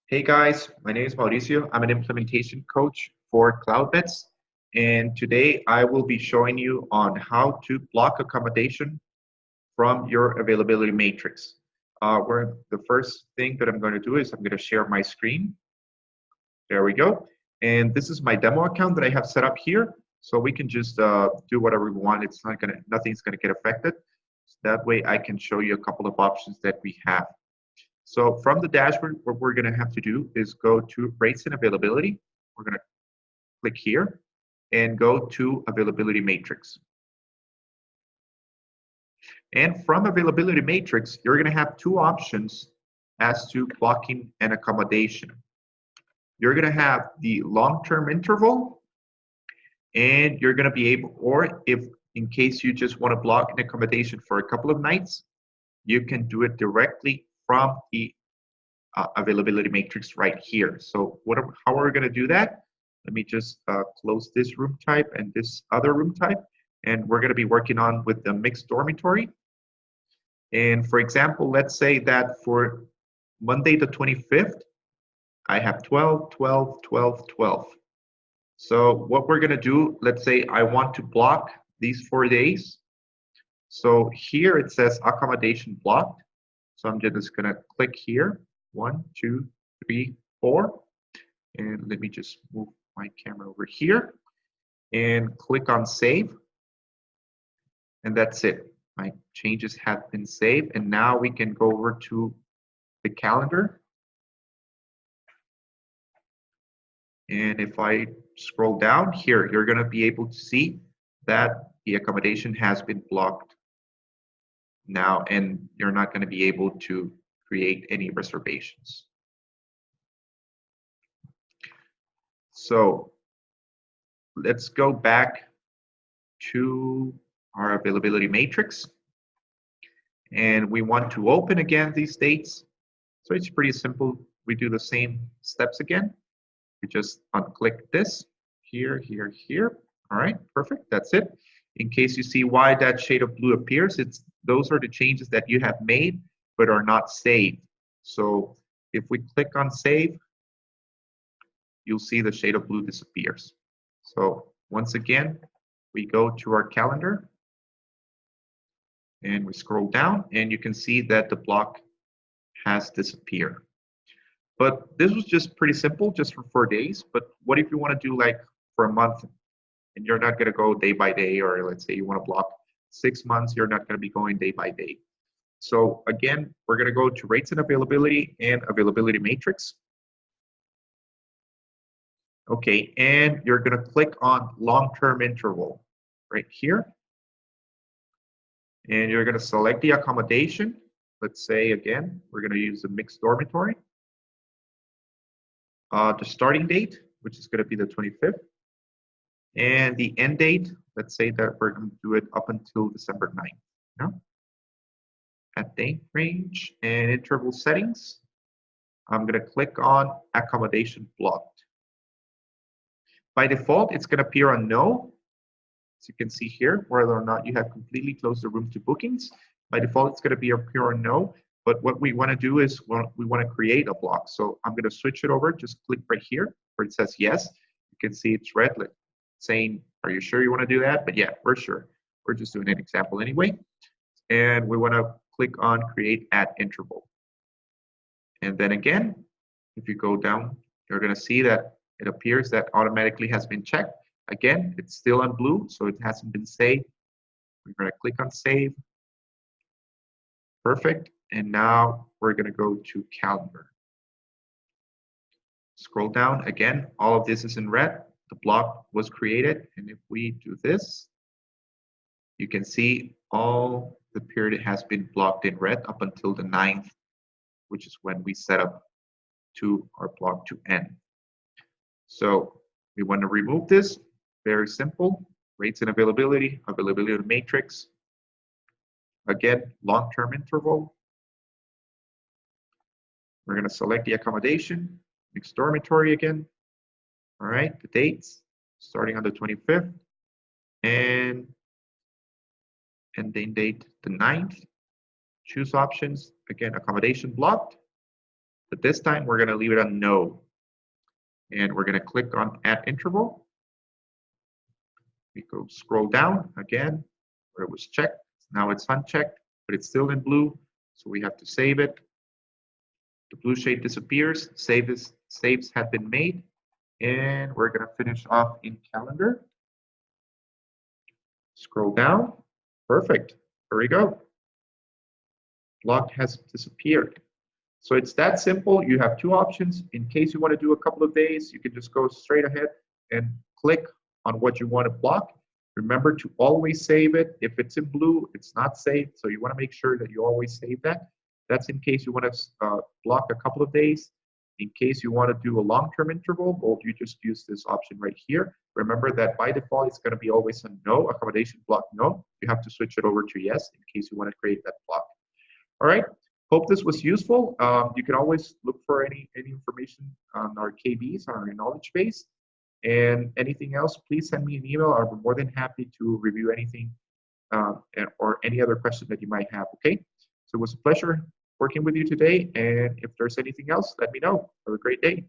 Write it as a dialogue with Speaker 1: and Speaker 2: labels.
Speaker 1: Hey guys, my name is Mauricio. I'm an implementation coach for Cloudbits, and today I will be showing you on how to block accommodation from your availability matrix. Where the first thing that I'm going to do is I'm going to share my screen. There we go. And this is my demo account that I have set up here. So we can just do whatever we want. It's not gonna, nothing's gonna get affected. So that way I can show you a couple of options that we have. So from the dashboard, what we're going to have to do is go to rates and availability. We're going to click here and go to availability matrix. And from availability matrix, you're going to have two options as to blocking and accommodation. You're going to have the long-term interval, and you're going to be able, or if in case you just want to block an accommodation for a couple of nights, you can do it directly from the availability matrix right here. So how are we going to do that? Let me just close this room type and this other room type. And we're going to be working on with the mixed dormitory. And for example, let's say that for Monday the 25th, I have 12, 12, 12, 12. So what we're going to do, let's say I want to block these 4 days. So here it says accommodation blocked. So I'm just going to click here. 1, 2, 3, 4. And let me just move my camera over here and click on save. And that's it. My changes have been saved. And now we can go over to the calendar. And if I scroll down here, you're going to be able to see that the accommodation has been blocked now, and you're not going to be able to create any reservations. So let's go back to our availability matrix. And we want to open again these dates. So it's pretty simple. We do the same steps again. We just unclick this here, here, here. All right, perfect. That's it. In case you see why that shade of blue appears, those are the changes that you have made but are not saved. So if we click on save, you'll see the shade of blue disappears. So once again, we go to our calendar and we scroll down, and you can see that the block has disappeared. But this was just pretty simple, just for 4 days. But what if you want to do like for a month, and you're not going to go day by day, or let's say you want to block 6 months, you're not going to be going day by day. So again, we're going to go to rates and availability matrix. Okay, and you're going to click on long-term interval right here. And you're going to select the accommodation. Let's say, again, we're going to use a mixed dormitory. The starting date, which is going to be the 25th. And the end date, let's say that we're going to do it up until December 9th. Yeah? At date range and interval settings, I'm going to click on accommodation blocked. By default, it's going to appear on no. As you can see here, whether or not you have completely closed the room to bookings. By default, it's going to appear on no. But what we want to do is we want to create a block. So I'm going to switch it over. Just click right here where it says yes. You can see it's red saying, are you sure you want to do that? But yeah, we're sure. We're just doing an example anyway. And we want to click on create at interval. And then again, if you go down, you're going to see that it appears that automatically has been checked. Again, it's still on blue, so it hasn't been saved. We're going to click on save. Perfect. And now we're going to go to calendar. Scroll down. Again, all of this is in red. The block was created. And if we do this, you can see all the period has been blocked in red up until the 9th, which is when we set up to our block to end. So we want to remove this. Very simple. Rates and availability matrix. Again, long-term interval. We're going to select the accommodation, mixed dormitory again. All right, the dates starting on the 25th and ending date the 9th. Choose options. Again, accommodation blocked. But this time we're going to leave it on no. And we're going to click on add interval. We go scroll down again where it was checked. Now it's unchecked, but it's still in blue. So we have to save it. The blue shade disappears. Saves have been made. And we're going to finish off in calendar. Scroll down. Perfect. There we go. Block has disappeared. So it's that simple. You have two options. In case you want to do a couple of days, you can just go straight ahead and click on what you want to block. Remember to always save it. If it's in blue, it's not saved. So you want to make sure that you always save that. That's in case you want to block a couple of days. In case you want to do a long-term interval, well, you just use this option right here. Remember that by default, it's going to be always a no, accommodation block no. You have to switch it over to yes in case you want to create that block. All right. Hope this was useful. You can always look for any information on our KBs, on our knowledge base. And anything else, please send me an email. I'll be more than happy to review anything or any other question that you might have, okay? So it was a pleasure working with you today. And if there's anything else, let me know. Have a great day.